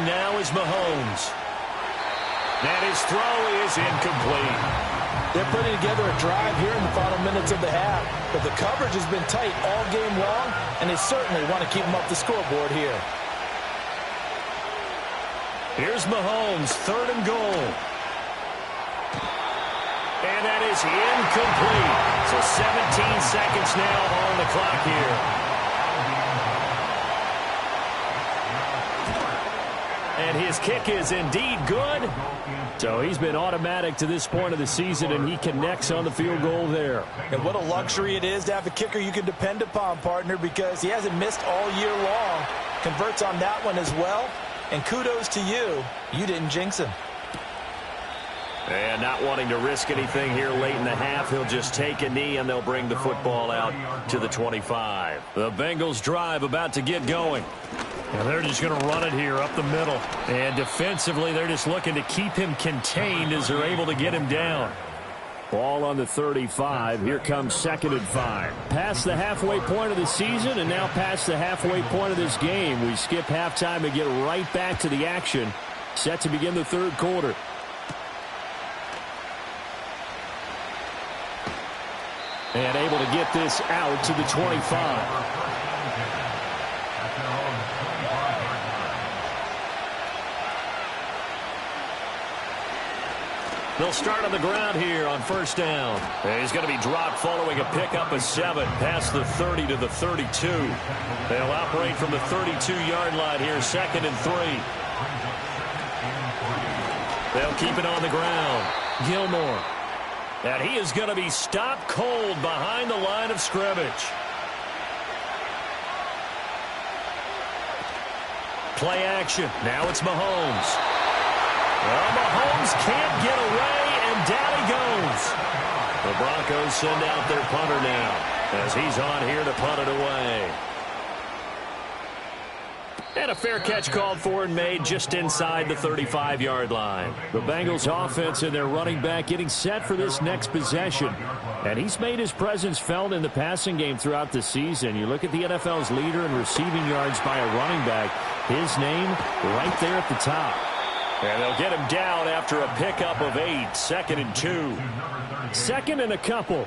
now is Mahomes. And his throw is incomplete. They're putting together a drive here in the final minutes of the half, but the coverage has been tight all game long, and they certainly want to keep them up the scoreboard here. Here's Mahomes, 3rd and goal. And that is incomplete. So 17 seconds now on the clock here. And his kick is indeed good. So he's been automatic to this point of the season, and he connects on the field goal there. And what a luxury it is to have a kicker you can depend upon, partner, because he hasn't missed all year long. Converts on that one as well. And kudos to you. You didn't jinx him. And not wanting to risk anything here late in the half, he'll just take a knee, and they'll bring the football out to the 25. The Bengals drive about to get going. And they're just going to run it here up the middle. And defensively, they're just looking to keep him contained as they're able to get him down. Ball on the 35. Here comes 2nd and 5. Past the halfway point of the season and now past the halfway point of this game. We skip halftime and get right back to the action. Set to begin the 3rd quarter. And able to get this out to the 25. They'll start on the ground here on 1st down. And he's going to be dropped following a pickup of 7 past the 30 to the 32. They'll operate from the 32-yard line here, 2nd and 3. They'll keep it on the ground. Gilmore. And he is going to be stopped cold behind the line of scrimmage. Play action. Now it's Mahomes. Well, Mahomes can't get away, and down he goes. The Broncos send out their punter now as he's on here to punt it away. And a fair catch called for and made just inside the 35-yard line. The Bengals offense and their running back getting set for this next possession. And he's made his presence felt in the passing game throughout the season. You look at the NFL's leader in receiving yards by a running back. His name right there at the top. And they'll get him down after a pickup of 8. 2nd and 2. 2nd and a couple.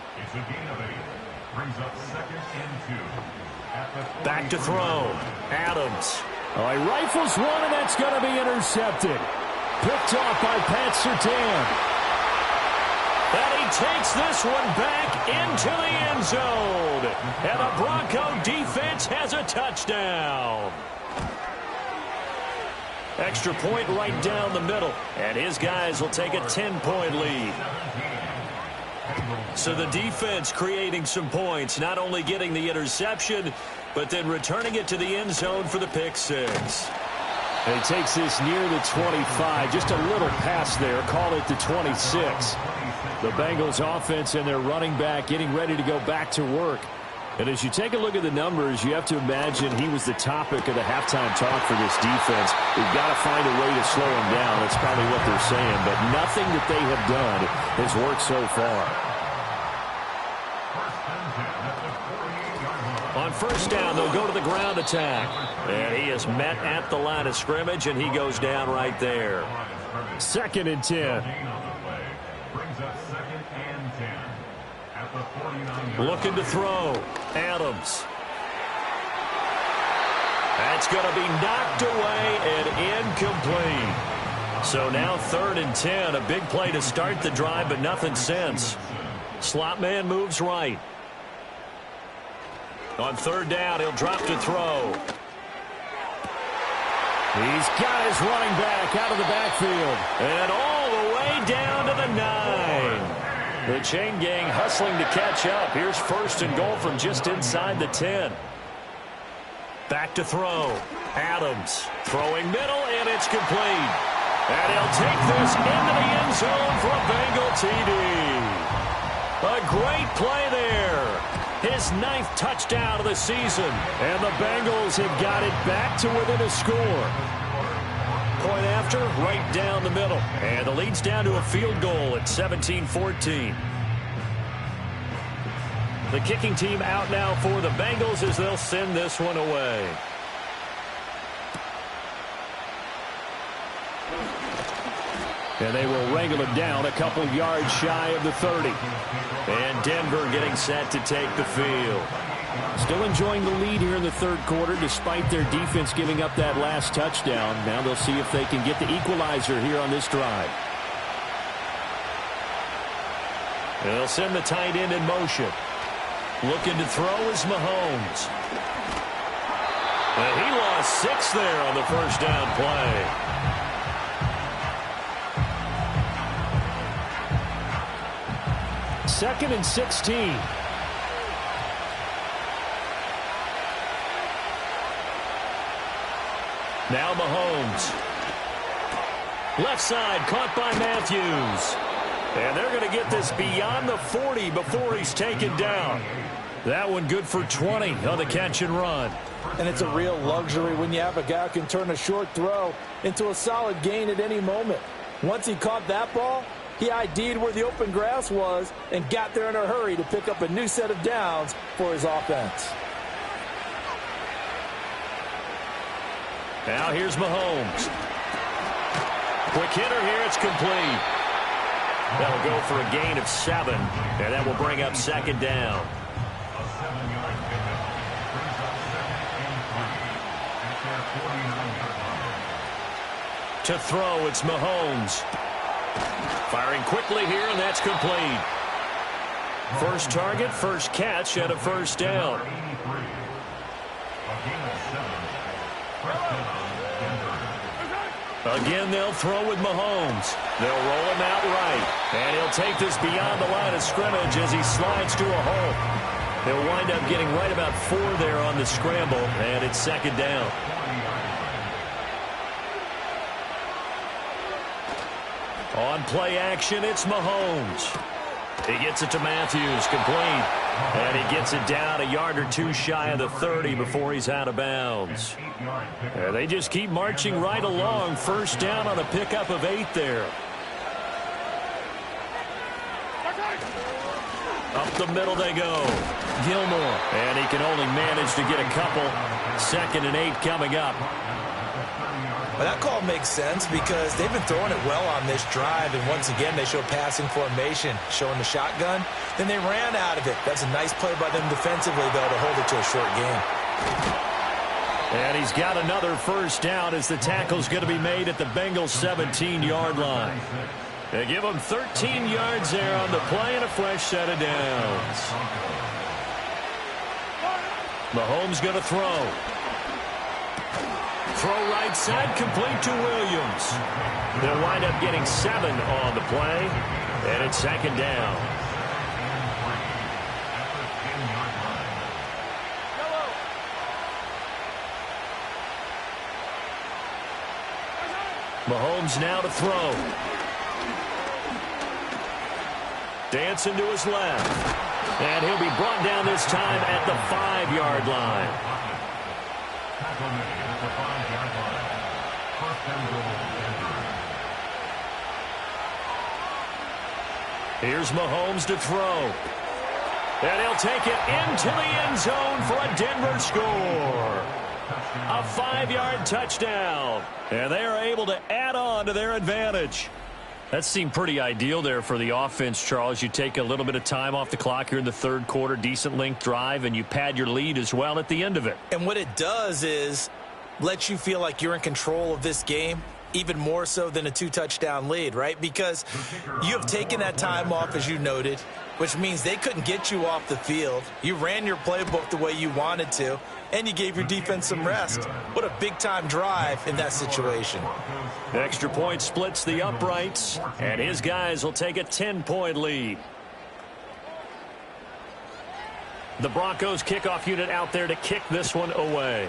Back to throw. Adams. Oh, he rifles one, and that's going to be intercepted. Picked off by Pat Surtain. And he takes this one back into the end zone. And the Bronco defense has a touchdown. Extra point right down the middle. And his guys will take a 10-point lead. So the defense creating some points, not only getting the interception, but then returning it to the end zone for the pick six. And he takes this near the 25. Just a little pass there. Call it the 26. The Bengals offense and their running back getting ready to go back to work. And as you take a look at the numbers, you have to imagine he was the topic of the halftime talk for this defense. We've got to find a way to slow him down. That's probably what they're saying. But nothing that they have done has worked so far. On 1st down, they'll go to the ground attack. And he is met at the line of scrimmage, and he goes down right there. 2nd and 10. Looking to throw. Adams. That's going to be knocked away and incomplete. So now 3rd and 10. A big play to start the drive, but nothing since. Slot man moves right. On 3rd down, he'll drop to throw. He's got his running back out of the backfield. And all the way down to the 9. The chain gang hustling to catch up. Here's 1st and goal from just inside the 10. Back to throw. Adams throwing middle, and it's complete. And he'll take this into the end zone for a Bengal TD. A great play there. His 9th touchdown of the season. And the Bengals have got it back to within a score. Point after, right down the middle. And the lead's down to a field goal at 17-14. The kicking team out now for the Bengals as they'll send this one away. And they will wrangle him down a couple yards shy of the 30. And Denver getting set to take the field. Still enjoying the lead here in the third quarter despite their defense giving up that last touchdown. Now they'll see if they can get the equalizer here on this drive. They'll send the tight end in motion. Looking to throw is Mahomes. And he lost 6 there on the first down play. Second and 16. Now Mahomes. Left side caught by Matthews. And they're going to get this beyond the 40 before he's taken down. That one good for 20 on the catch and run. And it's a real luxury when you have a guy who can turn a short throw into a solid gain at any moment. Once he caught that ball, he ID'd where the open grass was and got there in a hurry to pick up a new set of downs for his offense. Now here's Mahomes. Quick hitter here, it's complete. That'll go for a gain of 7, and that will bring up second down. To throw, it's Mahomes. Firing quickly here, and that's complete. First target, first catch, and a first down. Again, they'll throw with Mahomes. They'll roll him out right. And he'll take this beyond the line of scrimmage as he slides to a hole. He'll wind up getting right about 4 there on the scramble, and it's second down. On play action, it's Mahomes. He gets it to Matthews, complete. And he gets it down a yard or 2 shy of the 30 before he's out of bounds. And they just keep marching right along. First down on a pickup of 8 there. Up the middle they go. Gilmore. And he can only manage to get a couple. Second and 8 coming up. Well, that call makes sense because they've been throwing it well on this drive, and once again they show passing formation, showing the shotgun. Then they ran out of it. That's a nice play by them defensively, though, to hold it to a short game. And he's got another first down as the tackle's going to be made at the Bengals' 17-yard line. They give him 13 yards there on the play and a fresh set of downs. Mahomes going to throw. Throw right side, complete to Williams. They'll wind up getting 7 on the play, and it's second down. Mahomes now to throw. Dancing to his left. And he'll be brought down this time at the 5-yard line. Here's Mahomes to throw. And he'll take it into the end zone for a Denver score. A 5-yard touchdown. And they are able to add on to their advantage. That seemed pretty ideal there for the offense, Charles. You take a little bit of time off the clock here in the third quarter, decent length drive, and you pad your lead as well at the end of it. And what it does is let you feel like you're in control of this game, even more so than a 2-touchdown lead, right? Because you have taken that time off, as you noted, which means they couldn't get you off the field. You ran your playbook the way you wanted to, and you gave your defense some rest. What a big-time drive in that situation. Extra point splits the uprights, and his guys will take a 10-point lead. The Broncos kickoff unit out there to kick this one away.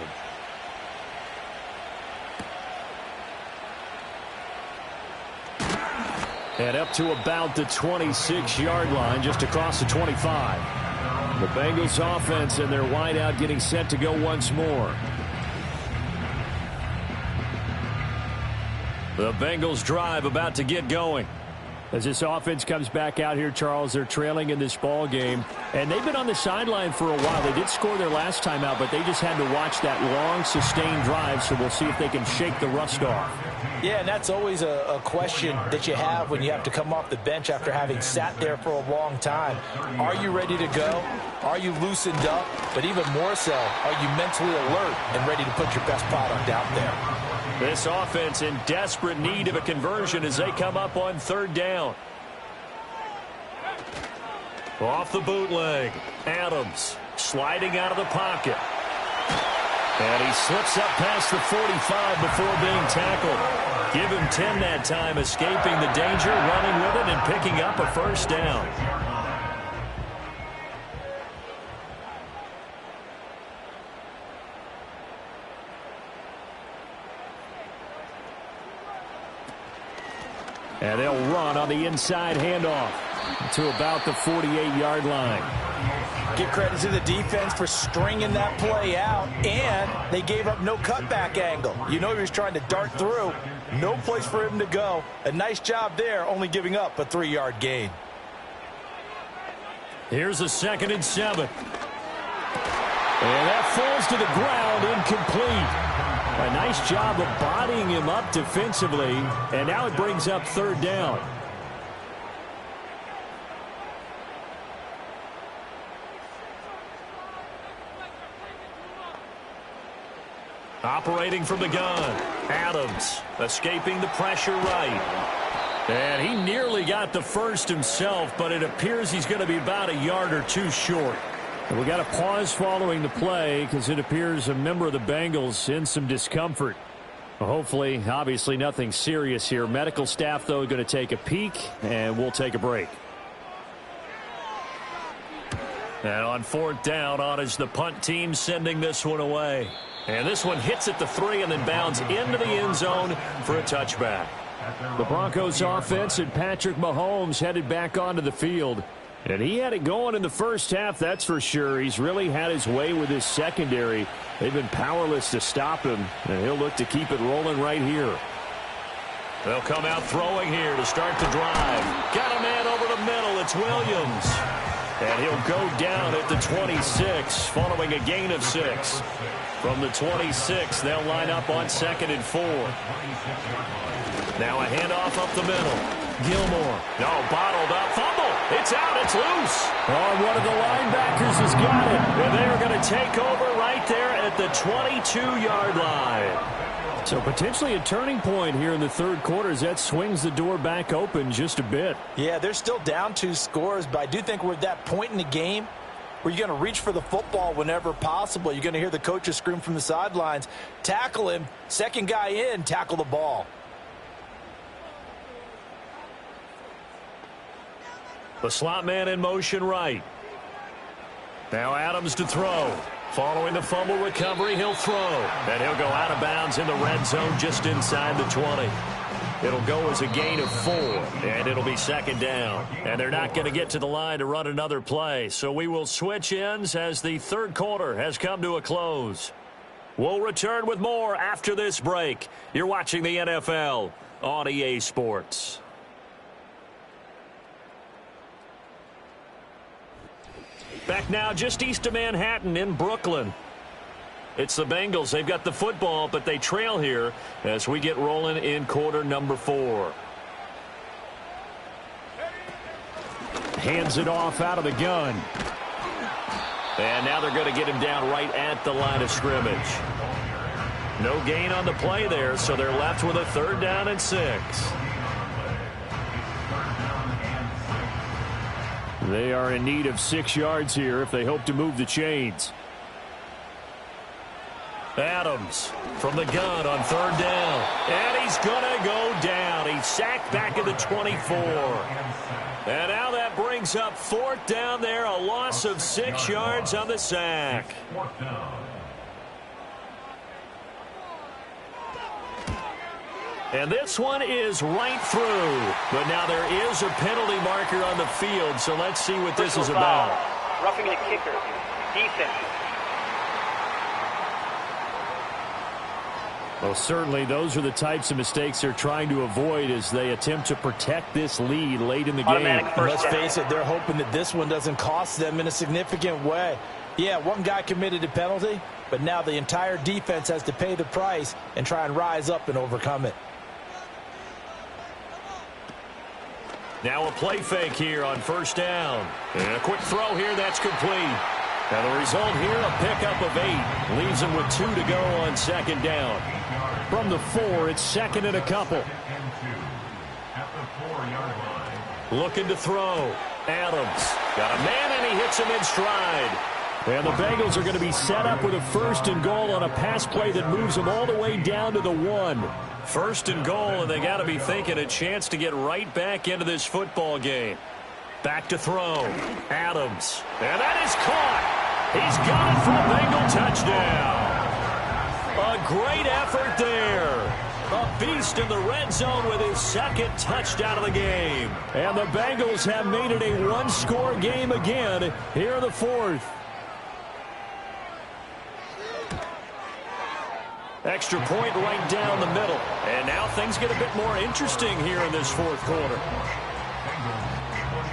And up to about the 26-yard line, just across the 25. The Bengals offense and their wideout getting set to go once more. The Bengals drive about to get going. As this offense comes back out here, Charles, they're trailing in this ball game, and they've been on the sideline for a while. They did score their last time out, but they just had to watch that long, sustained drive, so we'll see if they can shake the rust off. Yeah, and that's always a question that you have when you have to come off the bench after having sat there for a long time. Are you ready to go? Are you loosened up? But even more so, are you mentally alert and ready to put your best product out there? This offense in desperate need of a conversion as they come up on third down. Off the bootleg. Adams sliding out of the pocket. And he slips up past the 45 before being tackled. Give him 10 that time, escaping the danger, running with it, and picking up a first down. And they'll run on the inside handoff to about the 48-yard line. Give credit to the defense for stringing that play out, and they gave up no cutback angle. You know he was trying to dart through. No place for him to go. A nice job there, only giving up a 3-yard gain. Here's a 2nd and 7. And that falls to the ground, incomplete. A nice job of bodying him up defensively, and now it brings up third down. Operating from the gun, Adams escaping the pressure right. And he nearly got the first himself, but it appears he's going to be about a yard or two short. And we got a pause following the play because it appears a member of the Bengals in some discomfort. Well, hopefully, obviously nothing serious here. Medical staff, though, going to take a peek, and we'll take a break. And on fourth down, on is the punt team sending this one away. And this one hits at the 3 and then bounds into the end zone for a touchback. The Broncos offense and Patrick Mahomes headed back onto the field. And he had it going in the first half, that's for sure. He's really had his way with his secondary. They've been powerless to stop him, and he'll look to keep it rolling right here. They'll come out throwing here to start the drive. Got a man over the middle. It's Williams. And he'll go down at the 26, following a gain of 6. From the 26, they'll line up on 2nd and 4. Now a handoff up the middle. Gilmore. No, bottled up. Fumble. It's out. It's loose. Oh, one of the linebackers has got it. And they're going to take over right there at the 22-yard line. So potentially a turning point here in the third quarter as that swings the door back open just a bit. Yeah, they're still down 2 scores, but I do think we're at that point in the game where you're going to reach for the football whenever possible. You're going to hear the coaches scream from the sidelines. Tackle him. Second guy in, tackle the ball. The slot man in motion right. Now Adams to throw. Following the fumble recovery, he'll throw. And he'll go out of bounds in the red zone just inside the 20. It'll go as a gain of 4, and it'll be 2nd down. And they're not going to get to the line to run another play. So we will switch ends as the third quarter has come to a close. We'll return with more after this break. You're watching the NFL on EA Sports. Back now just east of Manhattan in Brooklyn. It's the Bengals. They've got the football, but they trail here as we get rolling in quarter number 4. Hands it off out of the gun. And now they're going to get him down right at the line of scrimmage. No gain on the play there, so they're left with a 3rd down and 6. They are in need of 6 yards here if they hope to move the chains. Adams from the gun on 3rd down. And he's going to go down. He's sacked back at the 24. And now that brings up 4th down there. A loss of 6 yards on the sack. And this one is right through. But now there is a penalty marker on the field, so let's see what this is about. Roughing the kicker. Defense. Well, certainly those are the types of mistakes they're trying to avoid as they attempt to protect this lead late in the game. Let's face it, they're hoping that this one doesn't cost them in a significant way. Yeah, one guy committed a penalty, but now the entire defense has to pay the price and try and rise up and overcome it. Now a play fake here on first down. And a quick throw here, that's complete. Now the result here, a pickup of 8. Leaves them with 2 to go on second down. From the 4, it's second and a couple. Looking to throw. Adams got a man, and he hits him in stride. And the Bengals are going to be set up with a first and goal on a pass play that moves them all the way down to the 1. First and goal, and they got to be thinking a chance to get right back into this football game. Back to throw. Adams. And that is caught. He's got it for a Bengal touchdown. A great effort there. A beast in the red zone with his second touchdown of the game. And the Bengals have made it a one-score game again here in the 4th. Extra point right down the middle. And now things get a bit more interesting here in this 4th quarter.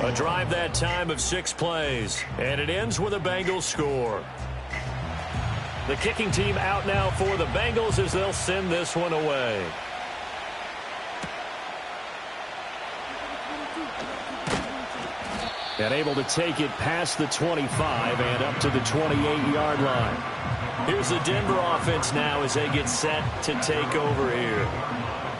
A drive that time of 6 plays. And it ends with a Bengals score. The kicking team out now for the Bengals as they'll send this one away. And able to take it past the 25 and up to the 28-yard line. Here's the Denver offense now as they get set to take over here.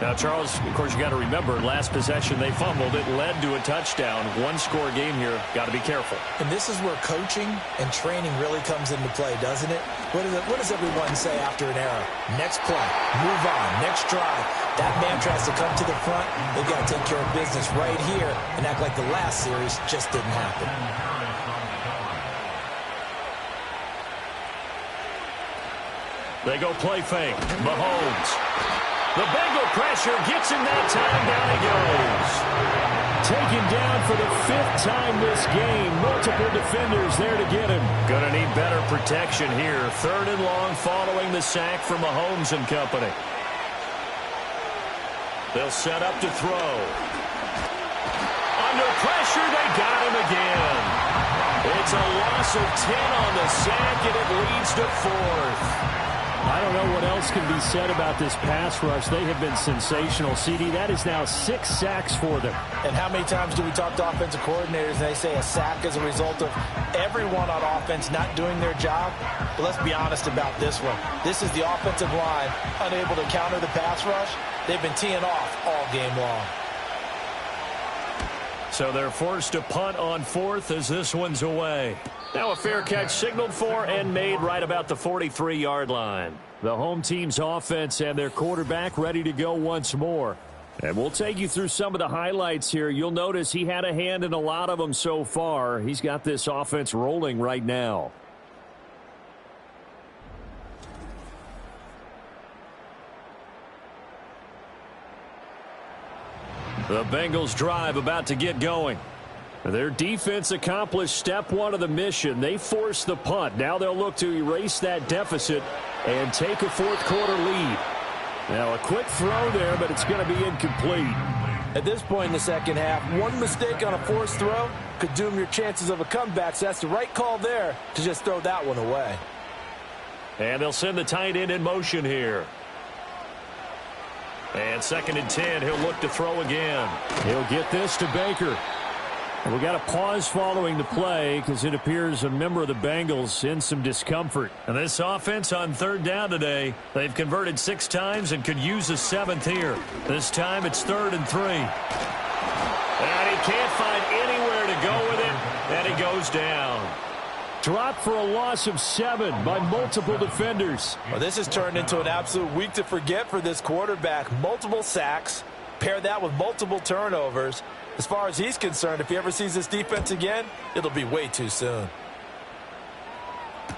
Now, Charles, of course, you got to remember, last possession they fumbled. It led to a touchdown. One-score game here. Got to be careful. And this is where coaching and training really comes into play, doesn't it? What does everyone say after an error? Next play, move on, next drive. That man tries to come to the front. They've got to take care of business right here and act like the last series just didn't happen. They go play fake. Mahomes. The Bengal pressure gets him that time. Down he goes. Taken down for the 5th time this game. Multiple defenders there to get him. Going to need better protection here. 3rd and long following the sack from Mahomes and company. They'll set up to throw. Under pressure, they got him again. It's a loss of 10 on the sack, and it leads to 4th. I don't know what else can be said about this pass rush. They have been sensational. CD, that is now 6 sacks for them. And how many times do we talk to offensive coordinators and they say a sack is a result of everyone on offense not doing their job? But let's be honest about this one. This is the offensive line unable to counter the pass rush. They've been teeing off all game long. So they're forced to punt on 4th as this one's away. Now a fair catch signaled for and made right about the 43-yard line. The home team's offense and their quarterback ready to go once more. And we'll take you through some of the highlights here. You'll notice he had a hand in a lot of them so far. He's got this offense rolling right now. The Bengals drive about to get going. Their defense accomplished step 1 of the mission. They forced the punt. Now they'll look to erase that deficit and take a 4th quarter lead. Now a quick throw there, but it's going to be incomplete. At this point in the second half, one mistake on a forced throw could doom your chances of a comeback. So that's the right call there to just throw that one away. And they'll send the tight end in motion here. And 2nd and 10, he'll look to throw again. He'll get this to Baker. And we got a pause following the play because it appears a member of the Bengals in some discomfort. And this offense on 3rd down today, they've converted 6 times and could use a 7th here. This time it's 3rd and 3. And he can't find anywhere to go with it, and he goes down. Dropped for a loss of 7 by multiple defenders. Well, this has turned into an absolute week to forget for this quarterback. Multiple sacks, pair that with multiple turnovers. As far as he's concerned, if he ever sees this defense again, it'll be way too soon.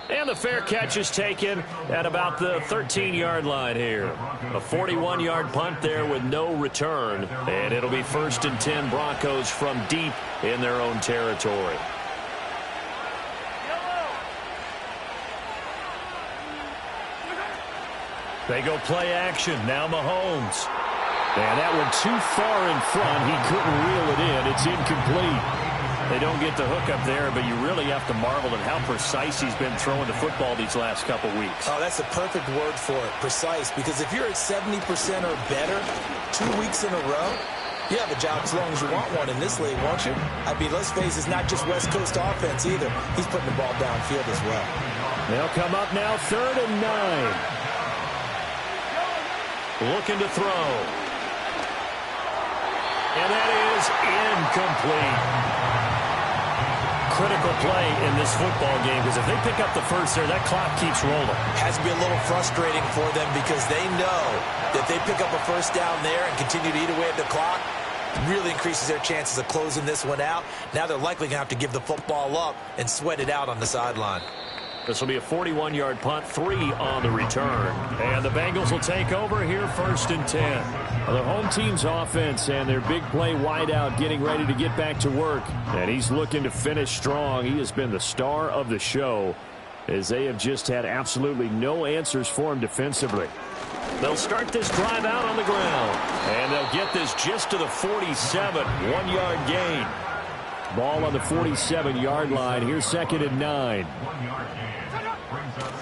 And the fair catch is taken at about the 13-yard line here. A 41-yard punt there with no return. And it'll be 1st and 10 Broncos from deep in their own territory. They go play action. Now Mahomes. And that one too far in front. He couldn't reel it in. It's incomplete. They don't get the hook up there, but you really have to marvel at how precise he's been throwing the football these last couple weeks. Oh, that's the perfect word for it, precise, because if you're at 70% or better 2 weeks in a row, you have a job as long as you want one in this league, won't you? I mean, let's face it, it's not just West Coast offense either. He's putting the ball downfield as well. They'll come up now 3rd and 9. Looking to throw. And that is incomplete. Critical play in this football game, because if they pick up the first there, that clock keeps rolling. Has to be a little frustrating for them because they know that they pick up a first down there and continue to eat away at the clock, really increases their chances of closing this one out. Now they're likely going to have to give the football up and sweat it out on the sideline. This will be a 41-yard punt, 3 on the return. And the Bengals will take over here 1st and 10. The home team's offense and their big play wideout getting ready to get back to work. And he's looking to finish strong. He has been the star of the show as they have just had absolutely no answers for him defensively. They'll start this drive out on the ground. And they'll get this just to the 47, 1-yard gain. Ball on the 47-yard line. Here's 2nd and 9.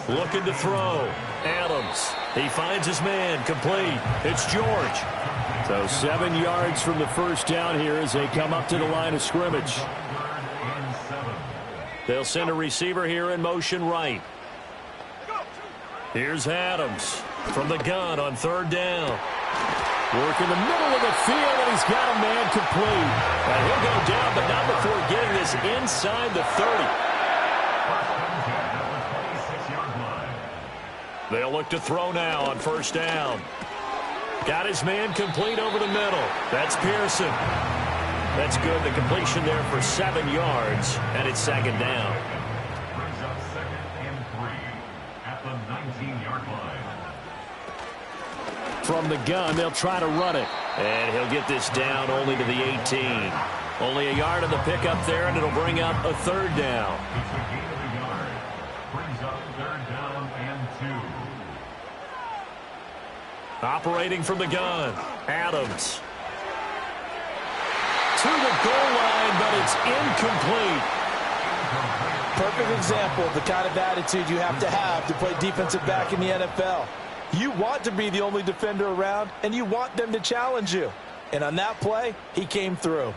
Looking to throw. Adams. He finds his man. Complete. It's George. So 7 yards from the first down here as they come up to the line of scrimmage. They'll send a receiver here in motion right. Here's Adams from the gun on 3rd down. Work in the middle of the field, and he's got a man complete. And he'll go down, but not before getting this inside the 30. They'll look to throw now on 1st down. Got his man complete over the middle. That's Pearson. That's good. The completion there for 7 yards, and it's 2nd down. Brings up 2nd and 3 at the 19-yard line. From the gun, they'll try to run it. And he'll get this down only to the 18. Only a yard on the pickup there, and it'll bring up a 3rd down. It's a gain of a yard. Brings up 3rd down and 2. Operating from the gun, Adams. To the goal line, but it's incomplete. Perfect example of the kind of attitude you have to play defensive back in the NFL. You want to be the only defender around, and you want them to challenge you. And on that play, he came through.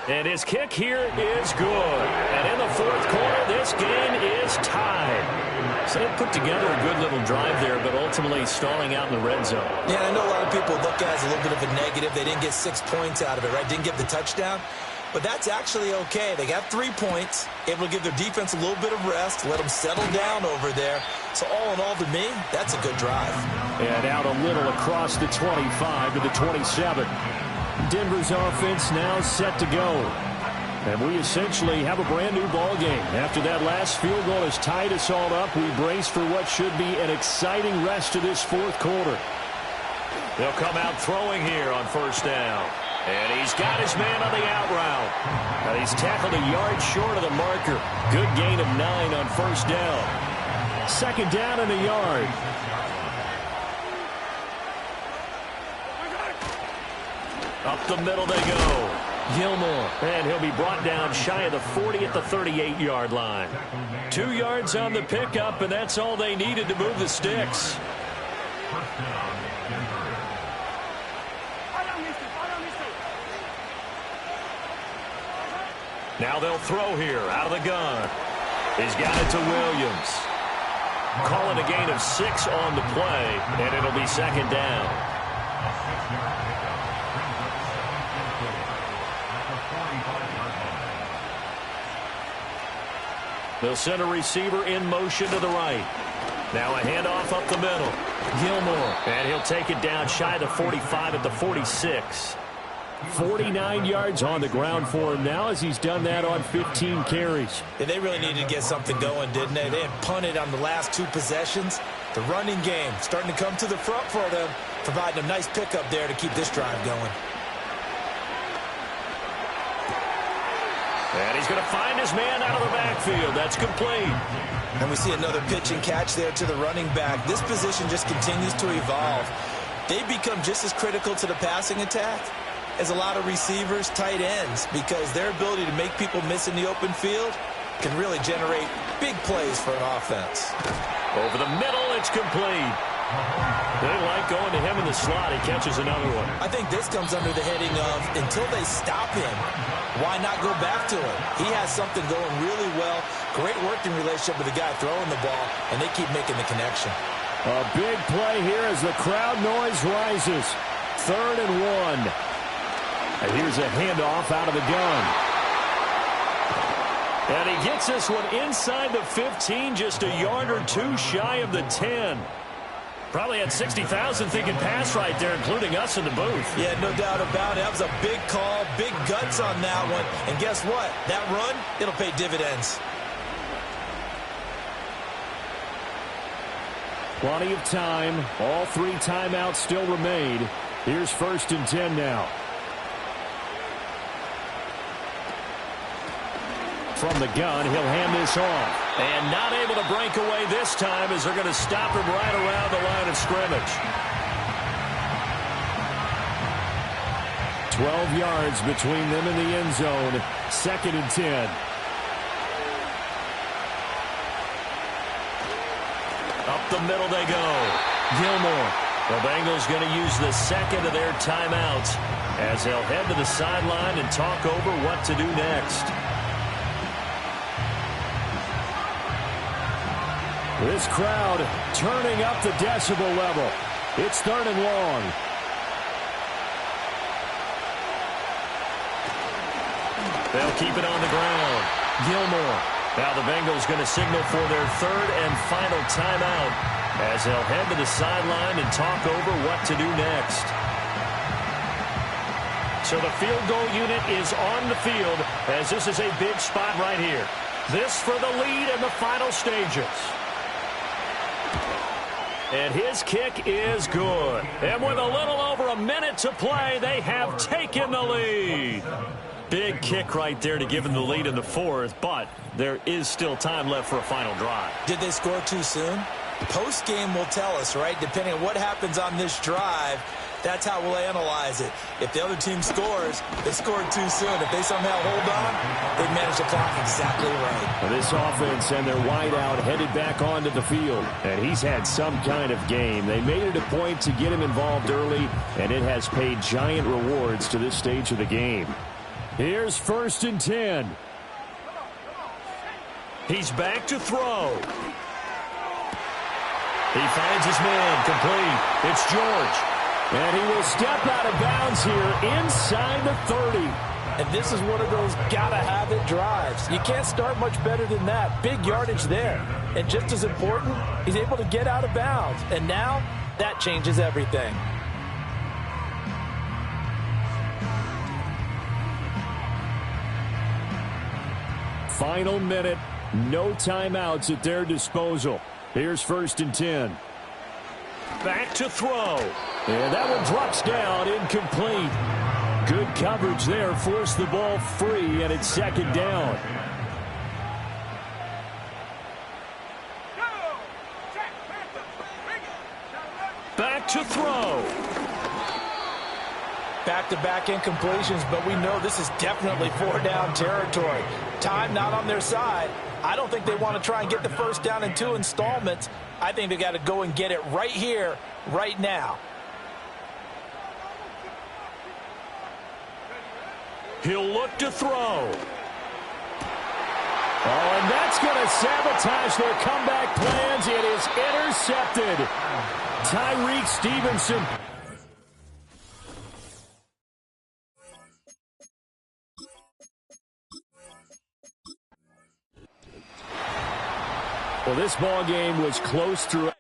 And his kick here is good. And in the 4th quarter, this game is tied. So they put together a good little drive there, but ultimately stalling out in the red zone. Yeah, I know a lot of people look at it as a little bit of a negative. They didn't get 6 points out of it, right? Didn't get the touchdown. But that's actually okay. They got 3 points, able to give their defense a little bit of rest, let them settle down over there. So all in all, to me, that's a good drive. And out a little across the 25 to the 27. Denver's offense now set to go. And we essentially have a brand new ball game. After that last field goal has tied us all up, we brace for what should be an exciting rest of this 4th quarter. They'll come out throwing here on 1st down. And he's got his man on the out route. Now he's tackled a yard short of the marker. Good gain of 9 on 1st down. 2nd down and a yard. Up the middle they go. Gilmore. And he'll be brought down shy of the 40 at the 38-yard line. 2 yards on the pickup, and that's all they needed to move the sticks. Now they'll throw here out of the gun. He's got it to Williams. Calling a gain of 6 on the play, and it'll be 2nd down. They'll send a receiver in motion to the right. Now a handoff up the middle. Gilmore. And he'll take it down shy of the 45 at the 46. 49 yards on the ground for him now as he's done that on 15 carries. Yeah, they really needed to get something going, didn't they? They had punted on the last 2 possessions. The running game starting to come to the front for them, providing a nice pickup there to keep this drive going. And he's going to find his man out of the backfield. That's complete. And we see another pitch and catch there to the running back. This position just continues to evolve. They become just as critical to the passing attack as a lot of receivers, tight ends, because their ability to make people miss in the open field can really generate big plays for an offense. Over the middle, it's complete. They like going to him in the slot. He catches another one. I think this comes under the heading of, until they stop him, why not go back to him? He has something going really well. Great working relationship with the guy throwing the ball, and they keep making the connection. A big play here as the crowd noise rises. 3rd and 1. And here's a handoff out of the gun. And he gets this one inside the 15, just a yard or two shy of the 10. Probably had 60,000 thinking pass right there, including us in the booth. Yeah, no doubt about it. That was a big call, big guts on that one. And guess what? That run, it'll pay dividends. Plenty of time. All 3 timeouts still remain. Here's 1st and 10 now. From the gun, he'll hand this off. And not able to break away this time as they're going to stop him right around the line of scrimmage. 12 yards between them and the end zone. 2nd and 10. Up the middle they go. Gilmore. The Bengals going to use the 2nd of their timeouts as they'll head to the sideline and talk over what to do next. This crowd turning up the decibel level. It's 3rd and long. They'll keep it on the ground. Gilmore. Now the Bengals going to signal for their 3rd and final timeout as they'll head to the sideline and talk over what to do next. So the field goal unit is on the field as this is a big spot right here. This for the lead in the final stages. And his kick is good. And with a little over a minute to play, they have taken the lead. Big kick right there to give them the lead in the 4th, but there is still time left for a final drive. Did they score too soon? Post-game will tell us, right? Depending on what happens on this drive, that's how we'll analyze it. If the other team scores, they scored too soon. If they somehow hold on, they manage the clock exactly right. Well, this offense and their wideout headed back onto the field. And he's had some kind of game. They made it a point to get him involved early, and it has paid giant rewards to this stage of the game. Here's 1st and 10. He's back to throw. He finds his man complete. It's George. And he will step out of bounds here inside the 30. And this is one of those gotta-have-it drives. You can't start much better than that. Big yardage there. And just as important, he's able to get out of bounds. And now, that changes everything. Final minute. No timeouts at their disposal. Here's 1st and 10. Back to throw. And that one drops down, incomplete. Good coverage there, forced the ball free, and it's 2nd down. Back to throw. Back-to-back incompletions, but we know this is definitely 4-down territory. Time not on their side. I don't think they want to try and get the 1st down in 2 installments. I think they got to go and get it right here, right now. He'll look to throw. Oh, and that's going to sabotage their comeback plans. It is intercepted. Tyreek Stevenson. Well, this ball game was close through.